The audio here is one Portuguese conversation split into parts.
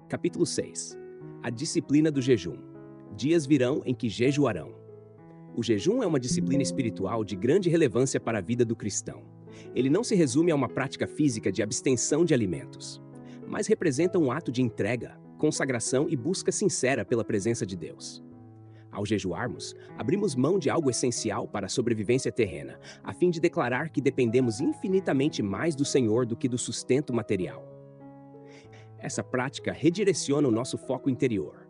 Capítulo 6. A disciplina do jejum. Dias virão em que jejuarão. O jejum é uma disciplina espiritual de grande relevância para a vida do cristão. Ele não se resume a uma prática física de abstenção de alimentos, mas representa um ato de entrega, consagração e busca sincera pela presença de Deus. Ao jejuarmos, abrimos mão de algo essencial para a sobrevivência terrena, a fim de declarar que dependemos infinitamente mais do Senhor do que do sustento material. Essa prática redireciona o nosso foco interior.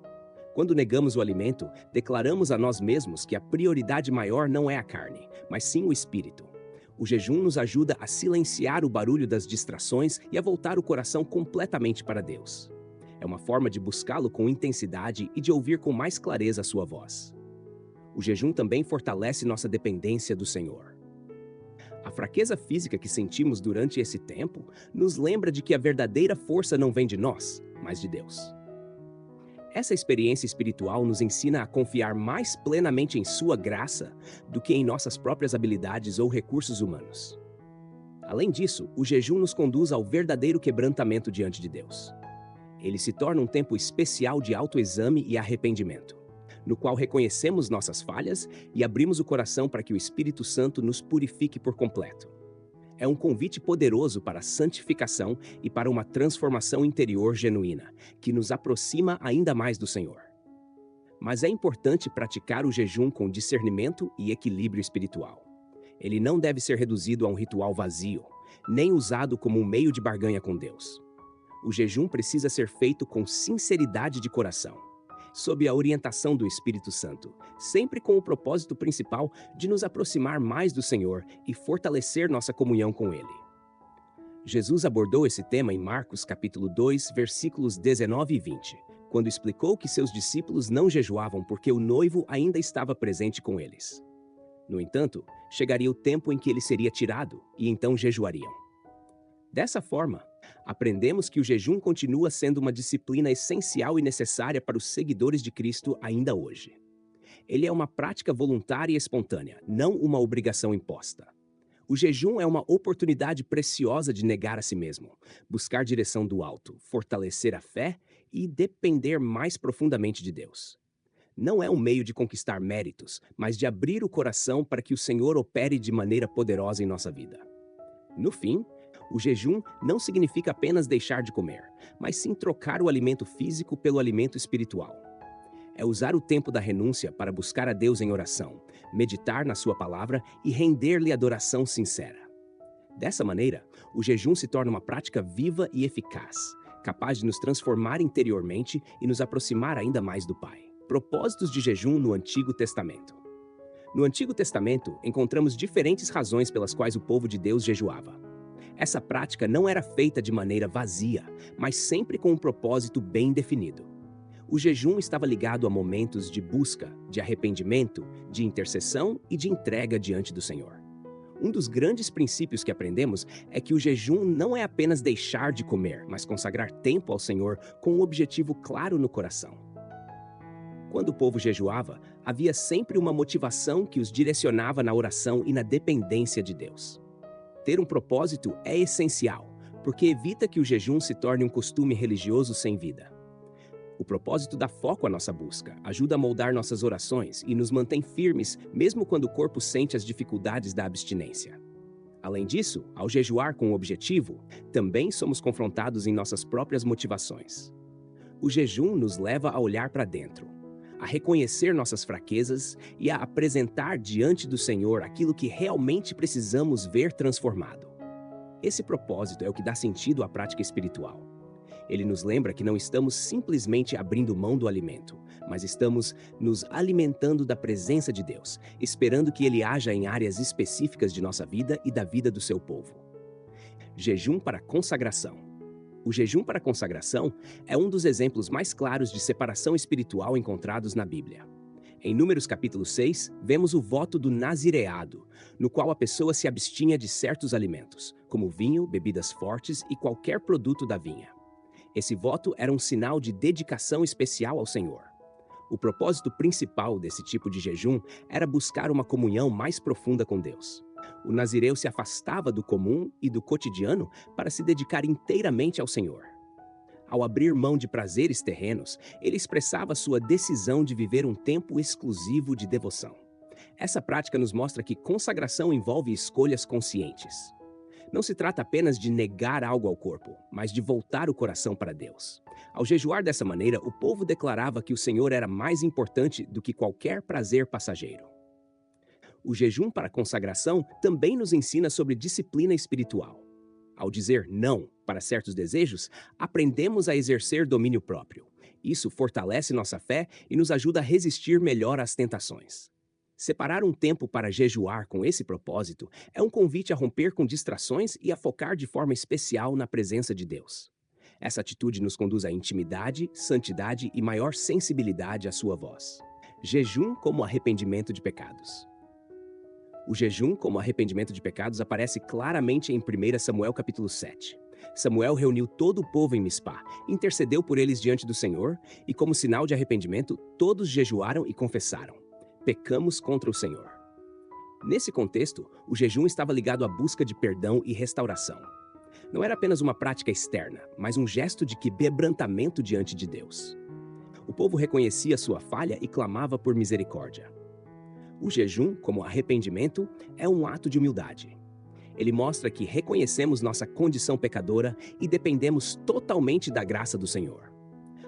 Quando negamos o alimento, declaramos a nós mesmos que a prioridade maior não é a carne, mas sim o espírito. O jejum nos ajuda a silenciar o barulho das distrações e a voltar o coração completamente para Deus. É uma forma de buscá-lo com intensidade e de ouvir com mais clareza a sua voz. O jejum também fortalece nossa dependência do Senhor. A fraqueza física que sentimos durante esse tempo nos lembra de que a verdadeira força não vem de nós, mas de Deus. Essa experiência espiritual nos ensina a confiar mais plenamente em Sua graça do que em nossas próprias habilidades ou recursos humanos. Além disso, o jejum nos conduz ao verdadeiro quebrantamento diante de Deus. Ele se torna um tempo especial de autoexame e arrependimento, no qual reconhecemos nossas falhas e abrimos o coração para que o Espírito Santo nos purifique por completo. É um convite poderoso para a santificação e para uma transformação interior genuína, que nos aproxima ainda mais do Senhor. Mas é importante praticar o jejum com discernimento e equilíbrio espiritual. Ele não deve ser reduzido a um ritual vazio, nem usado como um meio de barganha com Deus. O jejum precisa ser feito com sinceridade de coração, sob a orientação do Espírito Santo, sempre com o propósito principal de nos aproximar mais do Senhor e fortalecer nossa comunhão com Ele. Jesus abordou esse tema em Marcos capítulo 2, versículos 19 e 20, quando explicou que seus discípulos não jejuavam porque o noivo ainda estava presente com eles. No entanto, chegaria o tempo em que ele seria tirado e então jejuariam. Dessa forma, aprendemos que o jejum continua sendo uma disciplina essencial e necessária para os seguidores de Cristo ainda hoje. Ele é uma prática voluntária e espontânea, não uma obrigação imposta. O jejum é uma oportunidade preciosa de negar a si mesmo, buscar direção do alto, fortalecer a fé e depender mais profundamente de Deus. Não é um meio de conquistar méritos, mas de abrir o coração para que o Senhor opere de maneira poderosa em nossa vida. No fim, o jejum não significa apenas deixar de comer, mas sim trocar o alimento físico pelo alimento espiritual. É usar o tempo da renúncia para buscar a Deus em oração, meditar na Sua palavra e render-lhe adoração sincera. Dessa maneira, o jejum se torna uma prática viva e eficaz, capaz de nos transformar interiormente e nos aproximar ainda mais do Pai. Propósitos de jejum no Antigo Testamento. No Antigo Testamento, encontramos diferentes razões pelas quais o povo de Deus jejuava. Essa prática não era feita de maneira vazia, mas sempre com um propósito bem definido. O jejum estava ligado a momentos de busca, de arrependimento, de intercessão e de entrega diante do Senhor. Um dos grandes princípios que aprendemos é que o jejum não é apenas deixar de comer, mas consagrar tempo ao Senhor com um objetivo claro no coração. Quando o povo jejuava, havia sempre uma motivação que os direcionava na oração e na dependência de Deus. Ter um propósito é essencial, porque evita que o jejum se torne um costume religioso sem vida. O propósito dá foco à nossa busca, ajuda a moldar nossas orações e nos mantém firmes mesmo quando o corpo sente as dificuldades da abstinência. Além disso, ao jejuar com um objetivo, também somos confrontados em nossas próprias motivações. O jejum nos leva a olhar para dentro, a reconhecer nossas fraquezas e a apresentar diante do Senhor aquilo que realmente precisamos ver transformado. Esse propósito é o que dá sentido à prática espiritual. Ele nos lembra que não estamos simplesmente abrindo mão do alimento, mas estamos nos alimentando da presença de Deus, esperando que Ele haja em áreas específicas de nossa vida e da vida do seu povo. Jejum para consagração. O jejum para consagração é um dos exemplos mais claros de separação espiritual encontrados na Bíblia. Em Números capítulo 6, vemos o voto do nazireado, no qual a pessoa se abstinha de certos alimentos, como vinho, bebidas fortes e qualquer produto da vinha. Esse voto era um sinal de dedicação especial ao Senhor. O propósito principal desse tipo de jejum era buscar uma comunhão mais profunda com Deus. O nazireu se afastava do comum e do cotidiano para se dedicar inteiramente ao Senhor. Ao abrir mão de prazeres terrenos, ele expressava sua decisão de viver um tempo exclusivo de devoção. Essa prática nos mostra que consagração envolve escolhas conscientes. Não se trata apenas de negar algo ao corpo, mas de voltar o coração para Deus. Ao jejuar dessa maneira, o povo declarava que o Senhor era mais importante do que qualquer prazer passageiro. O jejum para consagração também nos ensina sobre disciplina espiritual. Ao dizer não para certos desejos, aprendemos a exercer domínio próprio. Isso fortalece nossa fé e nos ajuda a resistir melhor às tentações. Separar um tempo para jejuar com esse propósito é um convite a romper com distrações e a focar de forma especial na presença de Deus. Essa atitude nos conduz à intimidade, santidade e maior sensibilidade à sua voz. Jejum como arrependimento de pecados. O jejum como arrependimento de pecados aparece claramente em 1 Samuel capítulo 7. Samuel reuniu todo o povo em Mispá, intercedeu por eles diante do Senhor e, como sinal de arrependimento, todos jejuaram e confessaram: pecamos contra o Senhor. Nesse contexto, o jejum estava ligado à busca de perdão e restauração. Não era apenas uma prática externa, mas um gesto de quebrantamento diante de Deus. O povo reconhecia sua falha e clamava por misericórdia. O jejum, como arrependimento, é um ato de humildade. Ele mostra que reconhecemos nossa condição pecadora e dependemos totalmente da graça do Senhor.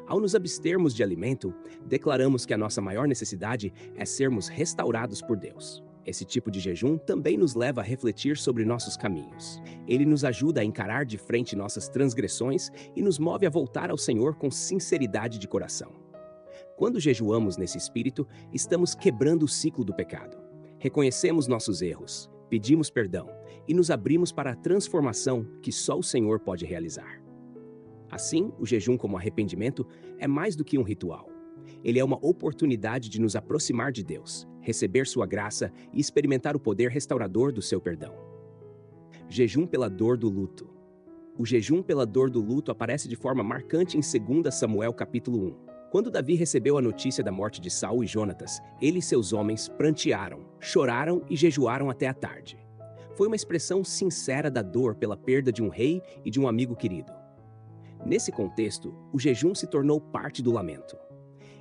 Ao nos abstermos de alimento, declaramos que a nossa maior necessidade é sermos restaurados por Deus. Esse tipo de jejum também nos leva a refletir sobre nossos caminhos. Ele nos ajuda a encarar de frente nossas transgressões e nos move a voltar ao Senhor com sinceridade de coração. Quando jejuamos nesse espírito, estamos quebrando o ciclo do pecado. Reconhecemos nossos erros, pedimos perdão e nos abrimos para a transformação que só o Senhor pode realizar. Assim, o jejum como arrependimento é mais do que um ritual. Ele é uma oportunidade de nos aproximar de Deus, receber sua graça e experimentar o poder restaurador do seu perdão. Jejum pela dor do luto. O jejum pela dor do luto aparece de forma marcante em 2 Samuel capítulo 1. Quando Davi recebeu a notícia da morte de Saul e Jonatas, ele e seus homens prantearam, choraram e jejuaram até a tarde. Foi uma expressão sincera da dor pela perda de um rei e de um amigo querido. Nesse contexto, o jejum se tornou parte do lamento.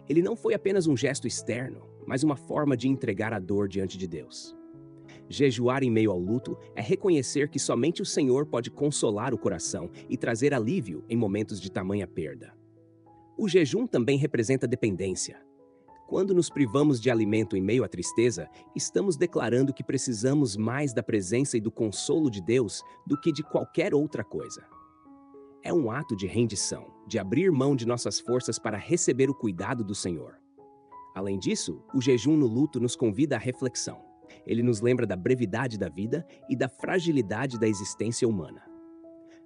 Ele não foi apenas um gesto externo, mas uma forma de entregar a dor diante de Deus. Jejuar em meio ao luto é reconhecer que somente o Senhor pode consolar o coração e trazer alívio em momentos de tamanha perda. O jejum também representa dependência. Quando nos privamos de alimento em meio à tristeza, estamos declarando que precisamos mais da presença e do consolo de Deus do que de qualquer outra coisa. É um ato de rendição, de abrir mão de nossas forças para receber o cuidado do Senhor. Além disso, o jejum no luto nos convida à reflexão. Ele nos lembra da brevidade da vida e da fragilidade da existência humana.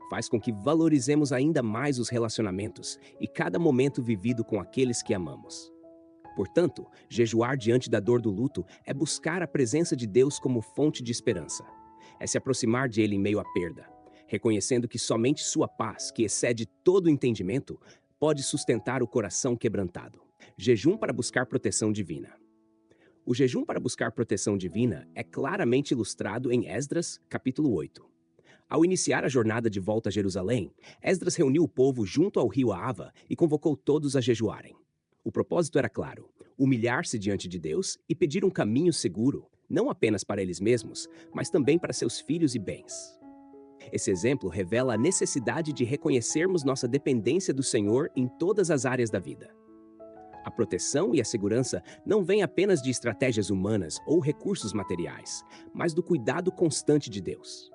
Faz com que valorizemos ainda mais os relacionamentos e cada momento vivido com aqueles que amamos. Portanto, jejuar diante da dor do luto é buscar a presença de Deus como fonte de esperança. É se aproximar de Ele em meio à perda, reconhecendo que somente sua paz, que excede todo o entendimento, pode sustentar o coração quebrantado. Jejum para buscar proteção divina. O jejum para buscar proteção divina é claramente ilustrado em Esdras, capítulo 8. Ao iniciar a jornada de volta a Jerusalém, Esdras reuniu o povo junto ao rio Ahava e convocou todos a jejuarem. O propósito era claro: humilhar-se diante de Deus e pedir um caminho seguro, não apenas para eles mesmos, mas também para seus filhos e bens. Esse exemplo revela a necessidade de reconhecermos nossa dependência do Senhor em todas as áreas da vida. A proteção e a segurança não vêm apenas de estratégias humanas ou recursos materiais, mas do cuidado constante de Deus.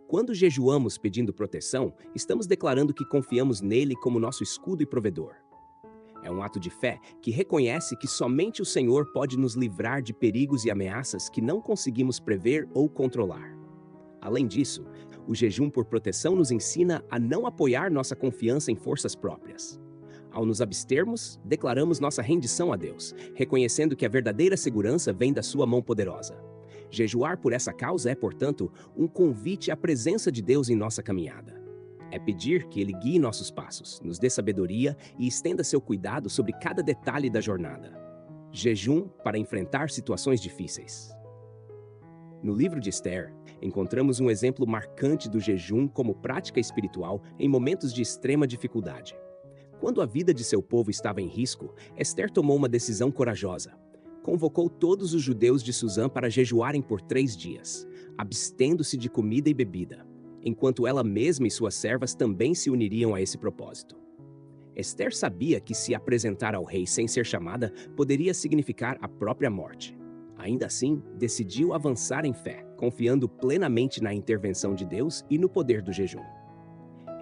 Quando jejuamos pedindo proteção, estamos declarando que confiamos nele como nosso escudo e provedor. É um ato de fé que reconhece que somente o Senhor pode nos livrar de perigos e ameaças que não conseguimos prever ou controlar. Além disso, o jejum por proteção nos ensina a não apoiar nossa confiança em forças próprias. Ao nos abstermos, declaramos nossa rendição a Deus, reconhecendo que a verdadeira segurança vem da sua mão poderosa. Jejuar por essa causa é, portanto, um convite à presença de Deus em nossa caminhada. É pedir que Ele guie nossos passos, nos dê sabedoria e estenda seu cuidado sobre cada detalhe da jornada. Jejum para enfrentar situações difíceis. No livro de Esther, encontramos um exemplo marcante do jejum como prática espiritual em momentos de extrema dificuldade. Quando a vida de seu povo estava em risco, Esther tomou uma decisão corajosa. Convocou todos os judeus de Susã para jejuarem por 3 dias, abstendo-se de comida e bebida, enquanto ela mesma e suas servas também se uniriam a esse propósito. Esther sabia que se apresentar ao rei sem ser chamada poderia significar a própria morte. Ainda assim, decidiu avançar em fé, confiando plenamente na intervenção de Deus e no poder do jejum.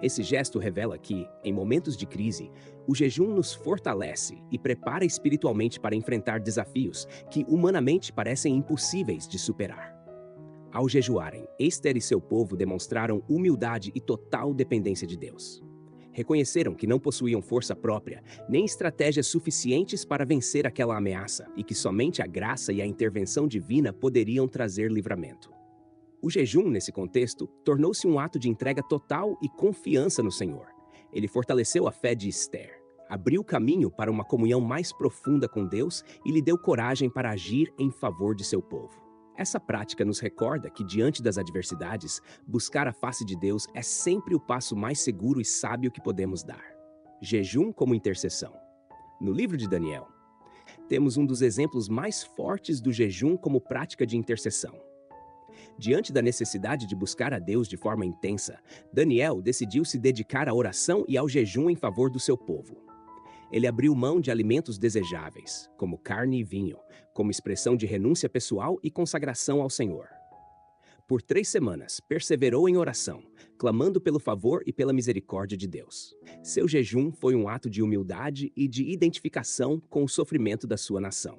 Esse gesto revela que, em momentos de crise, o jejum nos fortalece e prepara espiritualmente para enfrentar desafios que humanamente parecem impossíveis de superar. Ao jejuarem, Esther e seu povo demonstraram humildade e total dependência de Deus. Reconheceram que não possuíam força própria, nem estratégias suficientes para vencer aquela ameaça, e que somente a graça e a intervenção divina poderiam trazer livramento. O jejum, nesse contexto, tornou-se um ato de entrega total e confiança no Senhor. Ele fortaleceu a fé de Esther, abriu caminho para uma comunhão mais profunda com Deus e lhe deu coragem para agir em favor de seu povo. Essa prática nos recorda que, diante das adversidades, buscar a face de Deus é sempre o passo mais seguro e sábio que podemos dar. Jejum como intercessão. No livro de Daniel, temos um dos exemplos mais fortes do jejum como prática de intercessão. Diante da necessidade de buscar a Deus de forma intensa, Daniel decidiu se dedicar à oração e ao jejum em favor do seu povo. Ele abriu mão de alimentos desejáveis, como carne e vinho, como expressão de renúncia pessoal e consagração ao Senhor. Por 3 semanas, perseverou em oração, clamando pelo favor e pela misericórdia de Deus. Seu jejum foi um ato de humildade e de identificação com o sofrimento da sua nação.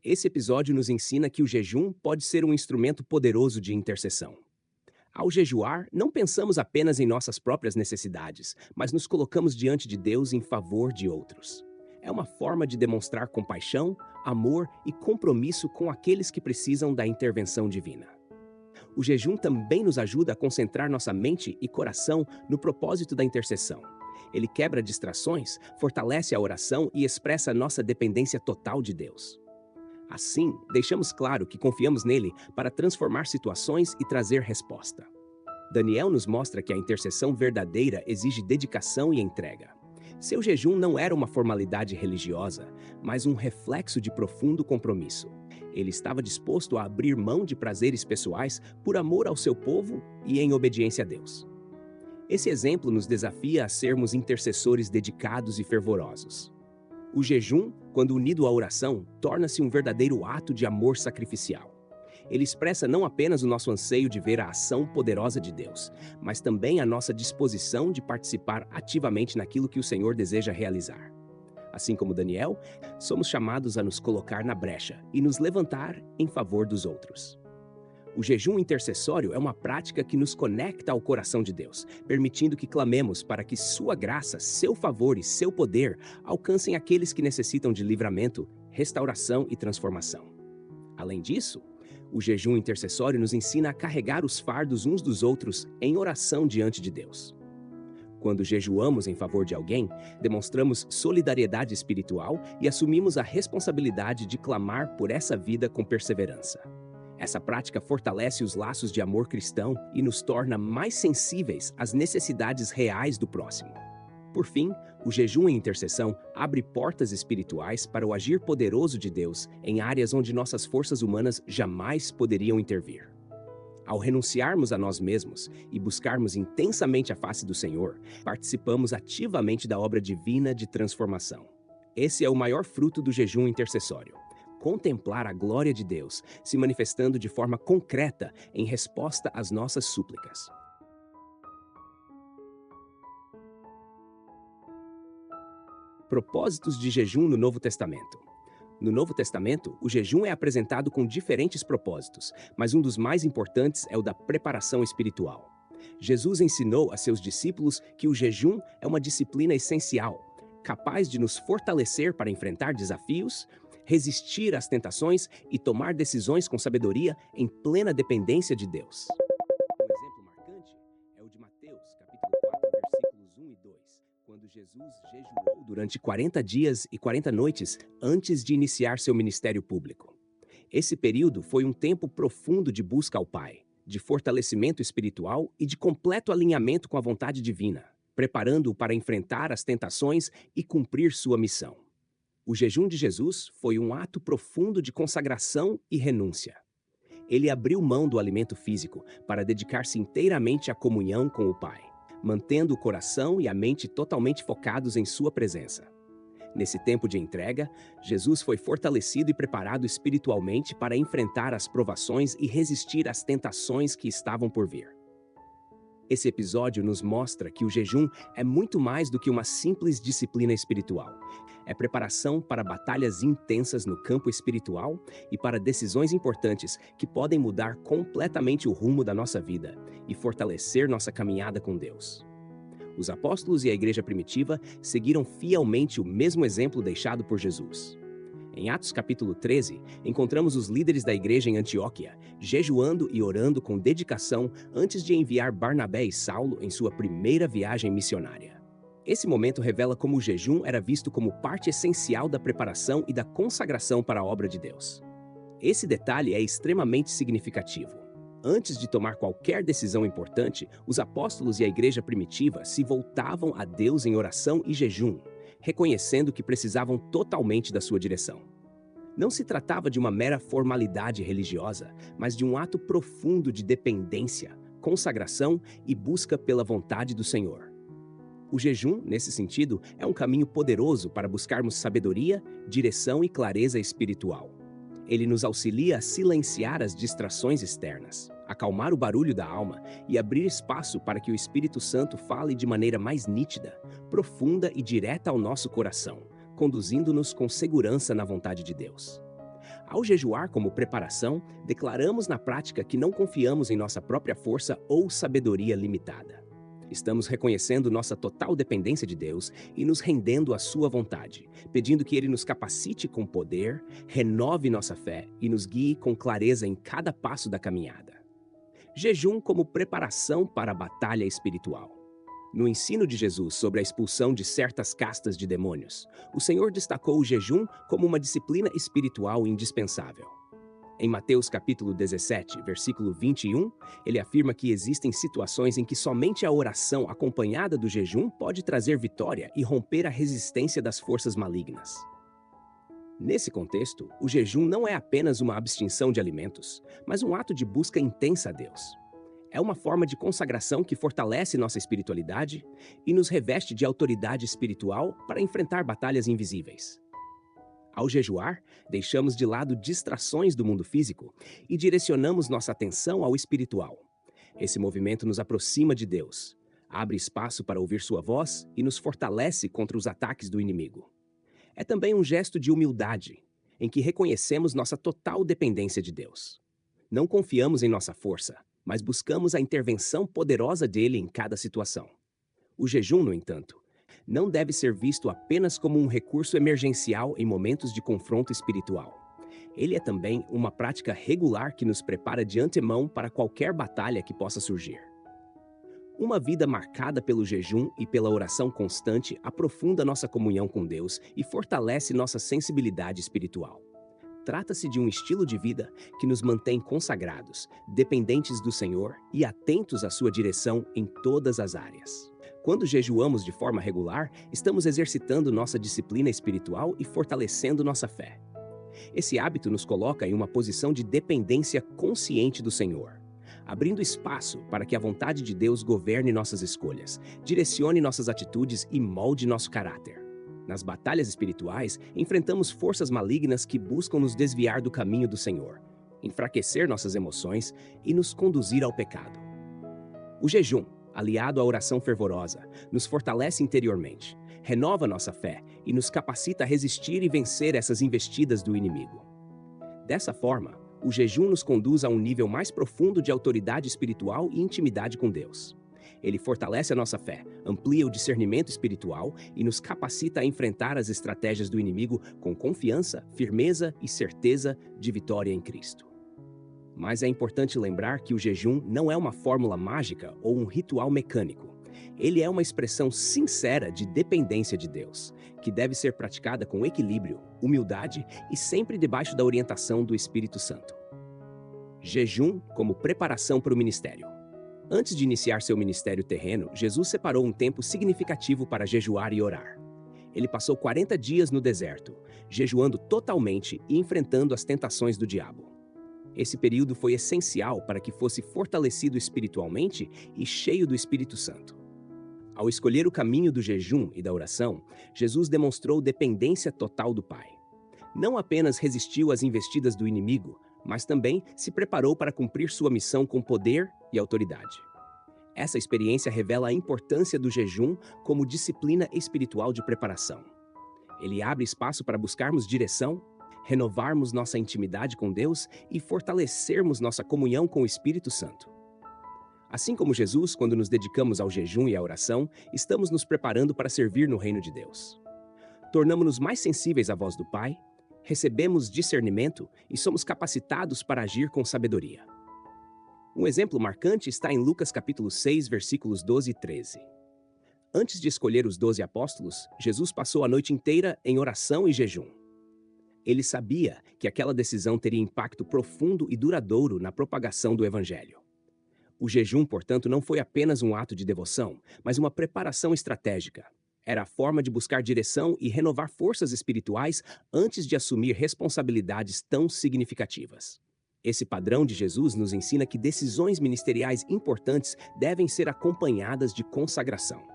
Esse episódio nos ensina que o jejum pode ser um instrumento poderoso de intercessão. Ao jejuar, não pensamos apenas em nossas próprias necessidades, mas nos colocamos diante de Deus em favor de outros. É uma forma de demonstrar compaixão, amor e compromisso com aqueles que precisam da intervenção divina. O jejum também nos ajuda a concentrar nossa mente e coração no propósito da intercessão. Ele quebra distrações, fortalece a oração e expressa nossa dependência total de Deus. Assim, deixamos claro que confiamos nele para transformar situações e trazer resposta. Daniel nos mostra que a intercessão verdadeira exige dedicação e entrega. Seu jejum não era uma formalidade religiosa, mas um reflexo de profundo compromisso. Ele estava disposto a abrir mão de prazeres pessoais por amor ao seu povo e em obediência a Deus. Esse exemplo nos desafia a sermos intercessores dedicados e fervorosos. O jejum, quando unido à oração, torna-se um verdadeiro ato de amor sacrificial. Ele expressa não apenas o nosso anseio de ver a ação poderosa de Deus, mas também a nossa disposição de participar ativamente naquilo que o Senhor deseja realizar. Assim como Daniel, somos chamados a nos colocar na brecha e nos levantar em favor dos outros. O jejum intercessório é uma prática que nos conecta ao coração de Deus, permitindo que clamemos para que sua graça, seu favor e seu poder alcancem aqueles que necessitam de livramento, restauração e transformação. Além disso, o jejum intercessório nos ensina a carregar os fardos uns dos outros em oração diante de Deus. Quando jejuamos em favor de alguém, demonstramos solidariedade espiritual e assumimos a responsabilidade de clamar por essa vida com perseverança. Essa prática fortalece os laços de amor cristão e nos torna mais sensíveis às necessidades reais do próximo. Por fim, o jejum e intercessão abre portas espirituais para o agir poderoso de Deus em áreas onde nossas forças humanas jamais poderiam intervir. Ao renunciarmos a nós mesmos e buscarmos intensamente a face do Senhor, participamos ativamente da obra divina de transformação. Esse é o maior fruto do jejum intercessório. Contemplar a glória de Deus se manifestando de forma concreta em resposta às nossas súplicas. Propósitos de jejum no Novo Testamento. No Novo Testamento, o jejum é apresentado com diferentes propósitos, mas um dos mais importantes é o da preparação espiritual. Jesus ensinou a seus discípulos que o jejum é uma disciplina essencial, capaz de nos fortalecer para enfrentar desafios, resistir às tentações e tomar decisões com sabedoria em plena dependência de Deus. Um exemplo marcante é o de Mateus, capítulo 4, versículos 1 e 2, quando Jesus jejuou durante 40 dias e 40 noites antes de iniciar seu ministério público. Esse período foi um tempo profundo de busca ao Pai, de fortalecimento espiritual e de completo alinhamento com a vontade divina, preparando-o para enfrentar as tentações e cumprir sua missão. O jejum de Jesus foi um ato profundo de consagração e renúncia. Ele abriu mão do alimento físico para dedicar-se inteiramente à comunhão com o Pai, mantendo o coração e a mente totalmente focados em sua presença. Nesse tempo de entrega, Jesus foi fortalecido e preparado espiritualmente para enfrentar as provações e resistir às tentações que estavam por vir. Esse episódio nos mostra que o jejum é muito mais do que uma simples disciplina espiritual. É preparação para batalhas intensas no campo espiritual e para decisões importantes que podem mudar completamente o rumo da nossa vida e fortalecer nossa caminhada com Deus. Os apóstolos e a igreja primitiva seguiram fielmente o mesmo exemplo deixado por Jesus. Em Atos capítulo 13, encontramos os líderes da igreja em Antioquia, jejuando e orando com dedicação antes de enviar Barnabé e Saulo em sua primeira viagem missionária. Esse momento revela como o jejum era visto como parte essencial da preparação e da consagração para a obra de Deus. Esse detalhe é extremamente significativo. Antes de tomar qualquer decisão importante, os apóstolos e a igreja primitiva se voltavam a Deus em oração e jejum, reconhecendo que precisavam totalmente da sua direção. Não se tratava de uma mera formalidade religiosa, mas de um ato profundo de dependência, consagração e busca pela vontade do Senhor. O jejum, nesse sentido, é um caminho poderoso para buscarmos sabedoria, direção e clareza espiritual. Ele nos auxilia a silenciar as distrações externas, acalmar o barulho da alma e abrir espaço para que o Espírito Santo fale de maneira mais nítida, profunda e direta ao nosso coração, conduzindo-nos com segurança na vontade de Deus. Ao jejuar como preparação, declaramos na prática que não confiamos em nossa própria força ou sabedoria limitada. Estamos reconhecendo nossa total dependência de Deus e nos rendendo à sua vontade, pedindo que Ele nos capacite com poder, renove nossa fé e nos guie com clareza em cada passo da caminhada. Jejum como preparação para a batalha espiritual. No ensino de Jesus sobre a expulsão de certas castas de demônios, o Senhor destacou o jejum como uma disciplina espiritual indispensável. Em Mateus capítulo 17, versículo 21, ele afirma que existem situações em que somente a oração acompanhada do jejum pode trazer vitória e romper a resistência das forças malignas. Nesse contexto, o jejum não é apenas uma abstenção de alimentos, mas um ato de busca intensa a Deus. É uma forma de consagração que fortalece nossa espiritualidade e nos reveste de autoridade espiritual para enfrentar batalhas invisíveis. Ao jejuar, deixamos de lado distrações do mundo físico e direcionamos nossa atenção ao espiritual. Esse movimento nos aproxima de Deus, abre espaço para ouvir sua voz e nos fortalece contra os ataques do inimigo. É também um gesto de humildade, em que reconhecemos nossa total dependência de Deus. Não confiamos em nossa força, mas buscamos a intervenção poderosa dele em cada situação. O jejum, no entanto, não deve ser visto apenas como um recurso emergencial em momentos de confronto espiritual. Ele é também uma prática regular que nos prepara de antemão para qualquer batalha que possa surgir. Uma vida marcada pelo jejum e pela oração constante aprofunda nossa comunhão com Deus e fortalece nossa sensibilidade espiritual. Trata-se de um estilo de vida que nos mantém consagrados, dependentes do Senhor e atentos à sua direção em todas as áreas. Quando jejuamos de forma regular, estamos exercitando nossa disciplina espiritual e fortalecendo nossa fé. Esse hábito nos coloca em uma posição de dependência consciente do Senhor, abrindo espaço para que a vontade de Deus governe nossas escolhas, direcione nossas atitudes e molde nosso caráter. Nas batalhas espirituais, enfrentamos forças malignas que buscam nos desviar do caminho do Senhor, enfraquecer nossas emoções e nos conduzir ao pecado. O jejum, aliado à oração fervorosa, nos fortalece interiormente, renova nossa fé e nos capacita a resistir e vencer essas investidas do inimigo. Dessa forma, o jejum nos conduz a um nível mais profundo de autoridade espiritual e intimidade com Deus. Ele fortalece a nossa fé, amplia o discernimento espiritual e nos capacita a enfrentar as estratégias do inimigo com confiança, firmeza e certeza de vitória em Cristo. Mas é importante lembrar que o jejum não é uma fórmula mágica ou um ritual mecânico. Ele é uma expressão sincera de dependência de Deus, que deve ser praticada com equilíbrio, humildade e sempre debaixo da orientação do Espírito Santo. Jejum como preparação para o ministério. Antes de iniciar seu ministério terreno, Jesus separou um tempo significativo para jejuar e orar. Ele passou 40 dias no deserto, jejuando totalmente e enfrentando as tentações do diabo. Esse período foi essencial para que fosse fortalecido espiritualmente e cheio do Espírito Santo. Ao escolher o caminho do jejum e da oração, Jesus demonstrou dependência total do Pai. Não apenas resistiu às investidas do inimigo, mas também se preparou para cumprir sua missão com poder e autoridade. Essa experiência revela a importância do jejum como disciplina espiritual de preparação. Ele abre espaço para buscarmos direção, renovarmos nossa intimidade com Deus e fortalecermos nossa comunhão com o Espírito Santo. Assim como Jesus, quando nos dedicamos ao jejum e à oração, estamos nos preparando para servir no reino de Deus. Tornamo-nos mais sensíveis à voz do Pai, recebemos discernimento e somos capacitados para agir com sabedoria. Um exemplo marcante está em Lucas capítulo 6, versículos 12 e 13. Antes de escolher os 12 apóstolos, Jesus passou a noite inteira em oração e jejum. Ele sabia que aquela decisão teria impacto profundo e duradouro na propagação do Evangelho. O jejum, portanto, não foi apenas um ato de devoção, mas uma preparação estratégica. Era a forma de buscar direção e renovar forças espirituais antes de assumir responsabilidades tão significativas. Esse padrão de Jesus nos ensina que decisões ministeriais importantes devem ser acompanhadas de consagração.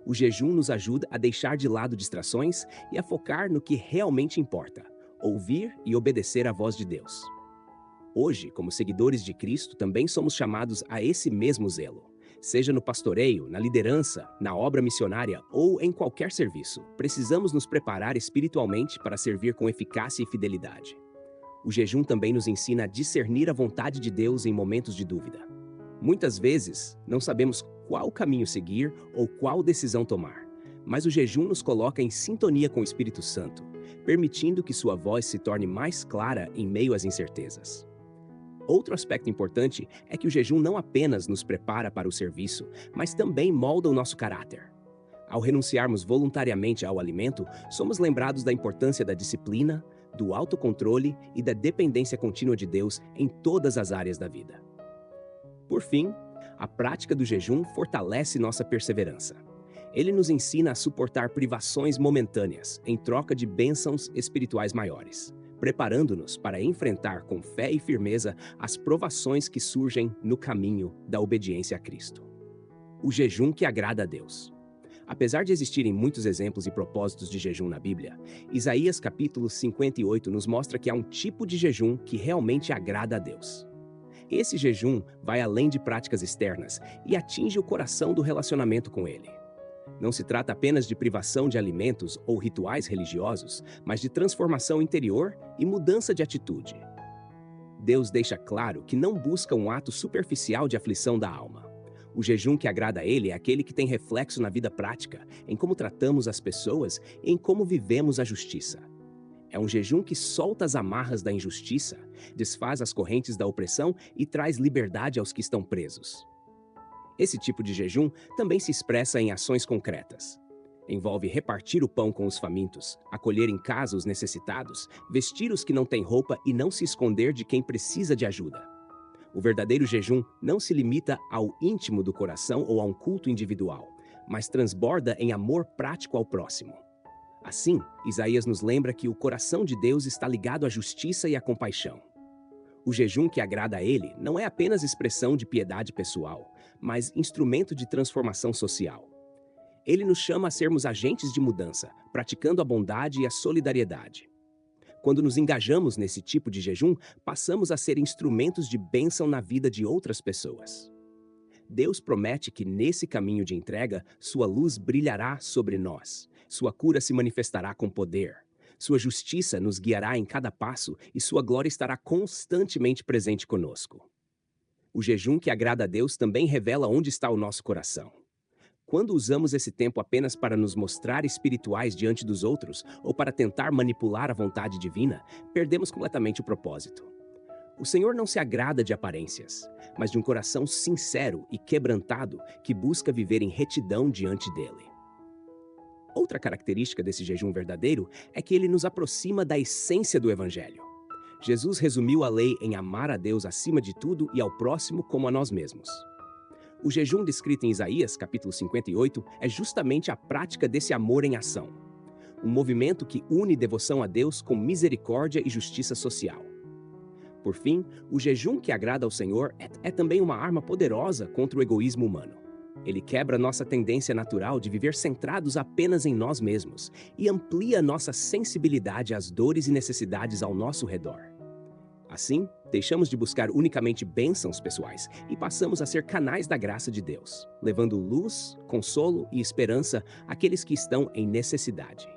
O jejum nos ajuda a deixar de lado distrações e a focar no que realmente importa, ouvir e obedecer à voz de Deus. Hoje, como seguidores de Cristo, também somos chamados a esse mesmo zelo. Seja no pastoreio, na liderança, na obra missionária ou em qualquer serviço, precisamos nos preparar espiritualmente para servir com eficácia e fidelidade. O jejum também nos ensina a discernir a vontade de Deus em momentos de dúvida. Muitas vezes, não sabemos qual caminho seguir ou qual decisão tomar, mas o jejum nos coloca em sintonia com o Espírito Santo, permitindo que sua voz se torne mais clara em meio às incertezas. Outro aspecto importante é que o jejum não apenas nos prepara para o serviço, mas também molda o nosso caráter. Ao renunciarmos voluntariamente ao alimento, somos lembrados da importância da disciplina, do autocontrole e da dependência contínua de Deus em todas as áreas da vida. Por fim, a prática do jejum fortalece nossa perseverança. Ele nos ensina a suportar privações momentâneas em troca de bênçãos espirituais maiores, preparando-nos para enfrentar com fé e firmeza as provações que surgem no caminho da obediência a Cristo. O jejum que agrada a Deus. Apesar de existirem muitos exemplos e propósitos de jejum na Bíblia, Isaías capítulo 58 nos mostra que há um tipo de jejum que realmente agrada a Deus. Esse jejum vai além de práticas externas e atinge o coração do relacionamento com Ele. Não se trata apenas de privação de alimentos ou rituais religiosos, mas de transformação interior e mudança de atitude. Deus deixa claro que não busca um ato superficial de aflição da alma. O jejum que agrada a Ele é aquele que tem reflexo na vida prática, em como tratamos as pessoas e em como vivemos a justiça. É um jejum que solta as amarras da injustiça, desfaz as correntes da opressão e traz liberdade aos que estão presos. Esse tipo de jejum também se expressa em ações concretas. Envolve repartir o pão com os famintos, acolher em casa os necessitados, vestir os que não têm roupa e não se esconder de quem precisa de ajuda. O verdadeiro jejum não se limita ao íntimo do coração ou a um culto individual, mas transborda em amor prático ao próximo. Assim, Isaías nos lembra que o coração de Deus está ligado à justiça e à compaixão. O jejum que agrada a Ele não é apenas expressão de piedade pessoal, mas instrumento de transformação social. Ele nos chama a sermos agentes de mudança, praticando a bondade e a solidariedade. Quando nos engajamos nesse tipo de jejum, passamos a ser instrumentos de bênção na vida de outras pessoas. Deus promete que nesse caminho de entrega, sua luz brilhará sobre nós, sua cura se manifestará com poder, sua justiça nos guiará em cada passo e sua glória estará constantemente presente conosco. O jejum que agrada a Deus também revela onde está o nosso coração. Quando usamos esse tempo apenas para nos mostrar espirituais diante dos outros ou para tentar manipular a vontade divina, perdemos completamente o propósito. O Senhor não se agrada de aparências, mas de um coração sincero e quebrantado que busca viver em retidão diante dele. Outra característica desse jejum verdadeiro é que ele nos aproxima da essência do Evangelho. Jesus resumiu a lei em amar a Deus acima de tudo e ao próximo como a nós mesmos. O jejum descrito em Isaías, capítulo 58, é justamente a prática desse amor em ação. Um movimento que une devoção a Deus com misericórdia e justiça social. Por fim, o jejum que agrada ao Senhor é também uma arma poderosa contra o egoísmo humano. Ele quebra nossa tendência natural de viver centrados apenas em nós mesmos e amplia nossa sensibilidade às dores e necessidades ao nosso redor. Assim, deixamos de buscar unicamente bênçãos pessoais e passamos a ser canais da graça de Deus, levando luz, consolo e esperança àqueles que estão em necessidade.